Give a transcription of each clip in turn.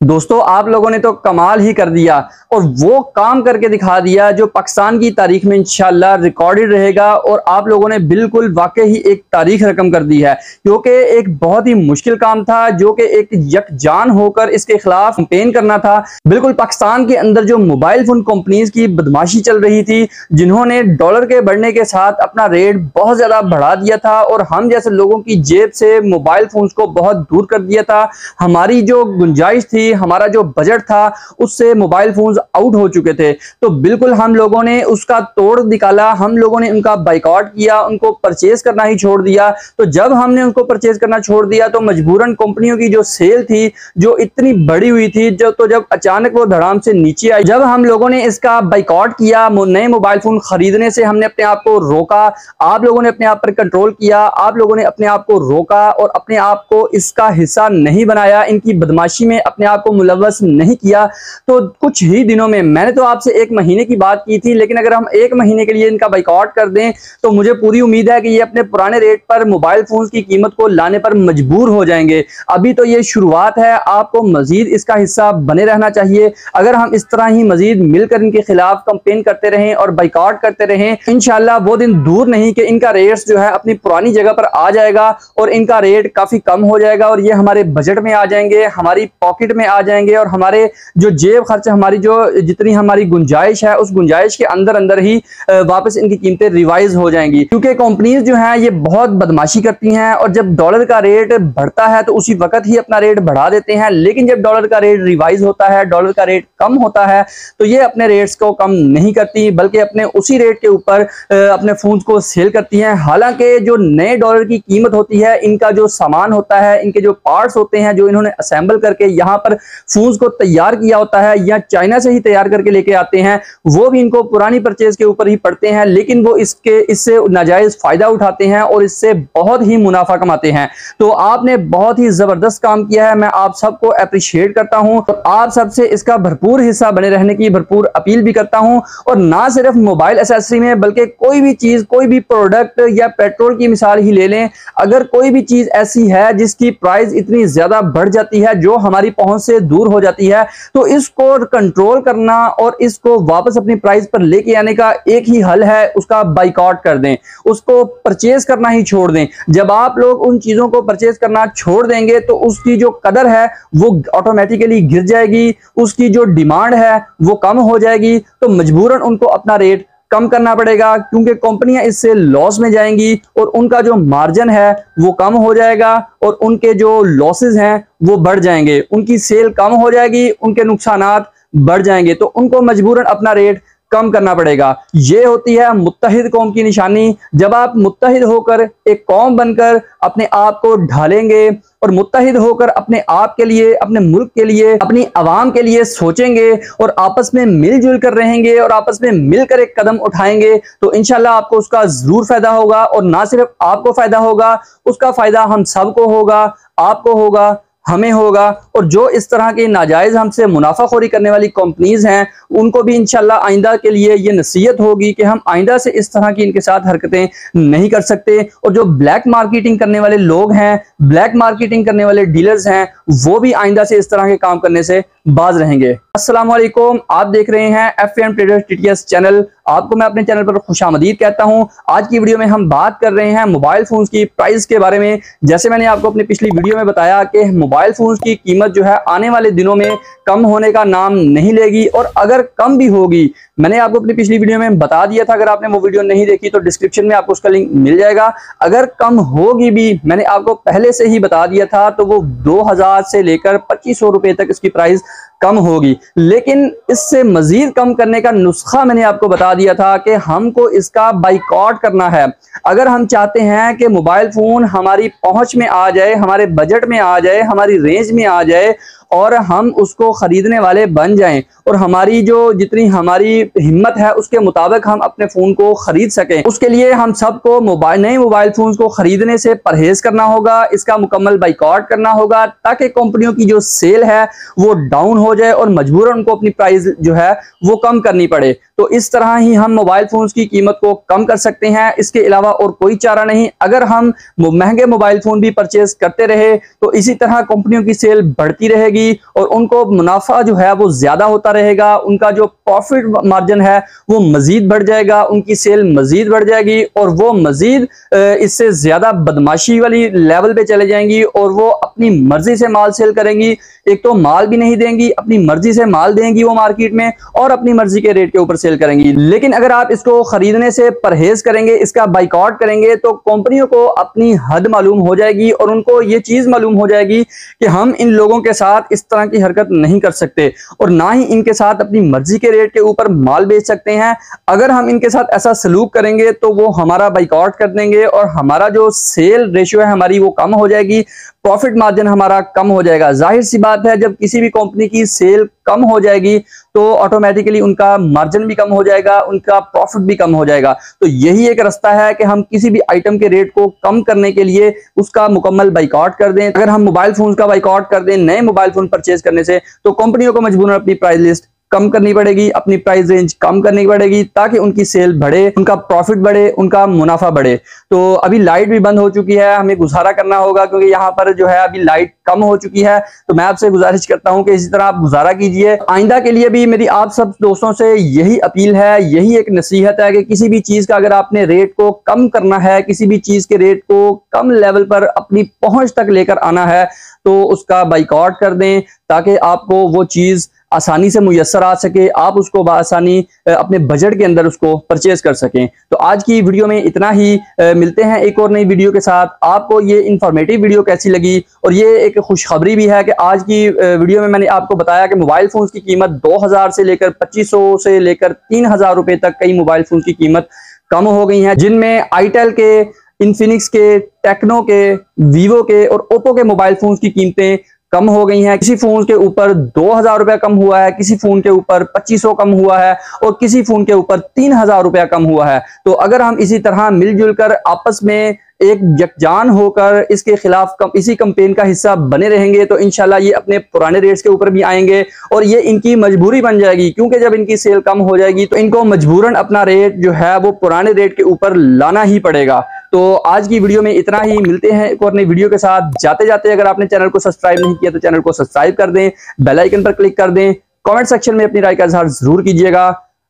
दोस्तों आप लोगों ने तो कमाल ही कर दिया और वो काम करके दिखा दिया जो पाकिस्तान की तारीख में इंशाल्लाह रिकॉर्डेड रहेगा। और आप लोगों ने बिल्कुल वाकई ही एक तारीख रकम कर दी है, क्योंकि एक बहुत ही मुश्किल काम था जो कि एक यकजान होकर इसके खिलाफ कैंपेन करना था। बिल्कुल पाकिस्तान के अंदर जो मोबाइल फोन कंपनीज की बदमाशी चल रही थी, जिन्होंने डॉलर के बढ़ने के साथ अपना रेट बहुत ज्यादा बढ़ा दिया था और हम जैसे लोगों की जेब से मोबाइल फोन को बहुत दूर कर दिया था। हमारी जो गुंजाइश थी, हमारा जो बजट था, उससे मोबाइल फोन्स आउट हो चुके थे। तो बिल्कुल हम लोगों ने उसका तोड़ निकाला, हम लोगों ने उनका बाइकआउट किया, उनको परचेज करना ही छोड़ दिया। तो जब हमने उनको परचेज करना छोड़ दिया तो मजबूरन कंपनियों की जो सेल थी, जो इतनी बड़ी हुई थी, जब अचानक वो धड़ाम से नीचे आई, जब हम लोगों ने इसका बाइकआउट किया, नए मोबाइल फोन खरीदने से हमने अपने आप को रोका। आप लोगों ने अपने आप पर कंट्रोल किया, आप लोगों ने अपने आप को रोका और अपने आप को इसका हिस्सा नहीं बनाया, इनकी बदमाशी में अपने आप को मुलव्वस नहीं किया। तो कुछ ही दिनों में, मैंने तो आपसे 1 महीने की बात की थी, लेकिन अगर हम 1 महीने के लिए इनका बाइकआउट कर दें तो मुझे पूरी उम्मीद है कि ये अपने पुराने रेट पर मोबाइल फोन की कीमत को लाने पर मजबूर हो जाएंगे। अभी तो ये शुरुआत है, आपको मजीद इसका हिस्सा बने रहना चाहिए। अगर हम इस तरह ही मजीद मिलकर इनके खिलाफ कंपेन करते रहें और बाइकआउट करते रहें, इंशाल्लाह वो दिन दूर नहीं कि इनका रेट्स जो है अपनी पुरानी जगह पर आ जाएगा और इनका रेट काफी कम हो जाएगा और ये हमारे बजट में आ जाएंगे, हमारी पॉकेट में आ जाएंगे और हमारे जो जेब खर्च, हमारी जो जितनी हमारी गुंजाइश है, उस गुंजाइश के अंदर अंदर ही वापस इनकी कीमतें रिवाइज हो जाएंगी। क्योंकि कंपनीज जो हैं ये बहुत बदमाशी करती हैं और जब डॉलर का रेट बढ़ता है तो उसी वक्त ही अपना रेट बढ़ा देते हैं, लेकिन जब डॉलर का रेट रिवाइज होता है, डॉलर का रेट कम होता है, तो ये अपने रेट्स को कम नहीं करती बल्कि अपने उसी रेट के ऊपर अपने फोन्स को सेल करती हैं। हालांकि जो नए डॉलर की कीमत होती है, इनका जो सामान होता है, इनके जो पार्ट्स होते हैं, जो इन्होंने असेंबल करके यहाँ पर फोन्स को तैयार किया होता है या चाइना से ही तैयार करके लेके आते हैं, वो भी इनको पुरानी परचेज के ऊपर ही पड़ते हैं, लेकिन वो इससे नाजायज फायदा उठाते हैं और इससे बहुत ही मुनाफा कमाते हैं। तो आपने बहुत ही जबरदस्त काम किया है, मैं आप सबको अप्रिशिएट करता हूं और आप सबसे इसका भरपूर हिस्सा बने रहने की भरपूर अपील भी करता हूं। और ना सिर्फ मोबाइल एसेसरी में बल्कि कोई भी चीज, कोई भी प्रोडक्ट या पेट्रोल की मिसाल ही ले लें, अगर कोई भी चीज ऐसी है जिसकी प्राइस इतनी ज्यादा बढ़ जाती है, जो हमारी पहुंच से दूर हो जाती है, तो इसको कंट्रोल करना और इसको वापस अपनी प्राइस पर लेके आने का एक ही हल है, उसका बाइकआउट कर दें, उसको परचेज करना ही छोड़ दें। जब आप लोग उन चीजों को परचेज करना छोड़ देंगे तो उसकी जो कदर है वो ऑटोमेटिकली गिर जाएगी, उसकी जो डिमांड है वो कम हो जाएगी। तो मजबूरन उनको अपना रेट कम करना पड़ेगा, क्योंकि कंपनियां इससे लॉस में जाएंगी और उनका जो मार्जिन है वो कम हो जाएगा और उनके जो लॉसेस हैं वो बढ़ जाएंगे, उनकी सेल कम हो जाएगी, उनके नुकसानात बढ़ जाएंगे। तो उनको मजबूरन अपना रेट कम करना पड़ेगा। ये होती है मुत्तहिद कौम की निशानी। जब आप मुत्तहिद होकर एक कौम बनकर अपने आप को ढालेंगे और मुत्तहिद होकर अपने आप के लिए, अपने मुल्क के लिए, अपनी आवाम के लिए सोचेंगे और आपस में मिलजुल कर रहेंगे और आपस में मिलकर एक कदम उठाएंगे, तो इंशाल्लाह आपको उसका जरूर फायदा होगा। और ना सिर्फ आपको फायदा होगा, उसका फायदा हम सबको होगा, आपको होगा, हमें होगा। और जो इस तरह की नाजायज हमसे मुनाफाखोरी करने वाली कंपनीज हैं, उनको भी इंशाल्लाह आइंदा के लिए ये नसीहत होगी कि हम आइंदा से इस तरह की इनके साथ हरकतें नहीं कर सकते। और जो ब्लैक मार्केटिंग करने वाले लोग हैं, ब्लैक मार्केटिंग करने वाले डीलर्स हैं, वो भी आइंदा से इस तरह के काम करने से बाज रहेंगे। अस्सलाम वालेकुम, आप देख रहे हैं FM ट्रेडर्स TTS चैनल। आपको मैं अपने चैनल पर खुशामदीद कहता हूं। आज की वीडियो में हम बात कर रहे हैं मोबाइल फोन्स की प्राइस के बारे में। जैसे मैंने आपको अपनी पिछली वीडियो में बताया कि मोबाइल फोन्स की कीमत जो है आने वाले दिनों में कम होने का नाम नहीं लेगी, और अगर कम भी होगी, मैंने आपको अपनी पिछली वीडियो में बता दिया था, अगर आपने वो वीडियो नहीं देखी तो डिस्क्रिप्शन में आपको उसका लिंक मिल जाएगा। अगर कम होगी भी, मैंने आपको पहले से ही बता दिया था, तो वो 2000 से लेकर 2500 रुपए तक इसकी प्राइस कम होगी। लेकिन इससे मजीद कम करने का नुस्खा मैंने आपको बता दिया था कि हमको इसका बाइकआउट करना है। अगर हम चाहते हैं कि मोबाइल फोन हमारी पहुंच में आ जाए, हमारे बजट में आ जाए, हमारी रेंज में आ जाए और हम उसको खरीदने वाले बन जाएं और हमारी जो जितनी हमारी हिम्मत है उसके मुताबिक हम अपने फोन को खरीद सकें, उसके लिए हम सबको नए मोबाइल फोन को खरीदने से परहेज करना होगा, इसका मुकम्मल बाइकआउट करना होगा, ताकि कंपनियों की जो सेल है वो डाउन हो जाए और मजबूरन उनको अपनी प्राइस जो है वो कम करनी पड़े। तो इस तरह ही हम मोबाइल फोन्स की कीमत को कम कर सकते हैं, इसके अलावा और कोई चारा नहीं। अगर हम महंगे मोबाइल फोन भी परचेज करते रहे तो इसी तरह कंपनियों की सेल बढ़ती रहेगी और उनको मुनाफा जो है वो ज्यादा होता रहेगा, उनका जो प्रॉफिट मार्जिन है वो मजीद बढ़ जाएगा, उनकी सेल मजीद बढ़ जाएगी और वो मजीद इससे ज्यादा बदमाशी वाली लेवल पे चले जाएंगी और वो अपनी मर्जी से माल सेल करेंगी। एक तो माल भी नहीं देंगी, अपनी मर्जी से माल देंगी वो मार्केट में और अपनी मर्जी के रेट के ऊपर सेल करेंगी। लेकिन अगर आप इसको खरीदने से परहेज करेंगे, इसका बाइकआउट करेंगे, तो कंपनियों को अपनी हद मालूम हो जाएगी और उनको ये चीज मालूम हो जाएगी कि हम इन लोगों के साथ इस तरह की हरकत नहीं कर सकते और ना ही इनके साथ अपनी मर्जी के रेट के ऊपर माल बेच सकते हैं। अगर हम इनके साथ ऐसा सलूक करेंगे तो वो हमारा बाइकआउट कर देंगे और हमारा जो सेल रेशियो है हमारी वो कम हो जाएगी, प्रॉफिट मार्जिन हमारा कम हो जाएगा। जाहिर सी बात है, जब किसी भी कंपनी की सेल कम हो जाएगी तो ऑटोमेटिकली उनका मार्जिन भी कम हो जाएगा, उनका प्रॉफिट भी कम हो जाएगा। तो यही एक रास्ता है कि हम किसी भी आइटम के रेट को कम करने के लिए उसका मुकम्मल बाइकआउट कर दें। अगर हम मोबाइल फोन का बाइकआउट कर दें नए मोबाइल फोन परचेज करने से, तो कंपनियों को मजबूरन अपनी प्राइस लिस्ट कम करनी पड़ेगी, अपनी प्राइस रेंज कम करनी पड़ेगी ताकि उनकी सेल बढ़े, उनका प्रॉफिट बढ़े, उनका मुनाफा बढ़े। तो अभी लाइट भी बंद हो चुकी है, हमें गुजारा करना होगा क्योंकि यहाँ पर जो है अभी लाइट कम हो चुकी है। तो मैं आपसे गुजारिश करता हूँ कि इसी तरह आप गुजारा कीजिए। आइंदा के लिए भी मेरी आप सब दोस्तों से यही अपील है, यही एक नसीहत है कि किसी भी चीज का अगर आपने रेट को कम करना है, किसी भी चीज के रेट को कम लेवल पर अपनी पहुंच तक लेकर आना है, तो उसका बाइकआउट कर दें ताकि आपको वो चीज आसानी से मुयस्सर आ सके, आप उसको आसानी अपने बजट के अंदर उसको परचेज कर सकें। तो आज की वीडियो में इतना ही, मिलते हैं एक और नई वीडियो के साथ। आपको ये इंफॉर्मेटिव वीडियो कैसी लगी? और ये एक खुशखबरी भी है कि आज की वीडियो में मैंने आपको बताया कि मोबाइल फोन की कीमत 2000 से लेकर 2500 से लेकर 3000 रुपए तक कई मोबाइल फोन की कीमत कम हो गई है, जिनमें आईटेल के, इन्फिनिक्स के, टेक्नो के, वीवो के और ओप्पो के मोबाइल फोन की कीमतें कम हो गई हैं। किसी फोन के ऊपर 2000 रुपया कम हुआ है, किसी फोन के ऊपर 2500 कम हुआ है और किसी फोन के ऊपर 3000 रुपया कम हुआ है। तो अगर हम इसी तरह मिलजुल कर आपस में एक यकजान होकर इसके खिलाफ इसी कैंपेन का हिस्सा बने रहेंगे तो इंशाल्लाह ये अपने पुराने रेट्स के ऊपर भी आएंगे और ये इनकी मजबूरी बन जाएगी, क्योंकि जब इनकी सेल कम हो जाएगी तो इनको मजबूरन अपना रेट जो है वो पुराने रेट के ऊपर लाना ही पड़ेगा। तो आज की वीडियो में इतना ही, मिलते हैं एक और नई वीडियो के साथ। जाते जाते अगर आपने चैनल को सब्सक्राइब नहीं किया तो चैनल को सब्सक्राइब कर दें, बेल आइकन पर क्लिक कर दें, कमेंट सेक्शन में अपनी राय का इजहार जरूर कीजिएगा।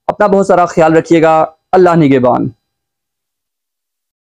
अपना बहुत सारा ख्याल रखिएगा। अल्लाह निगहबान।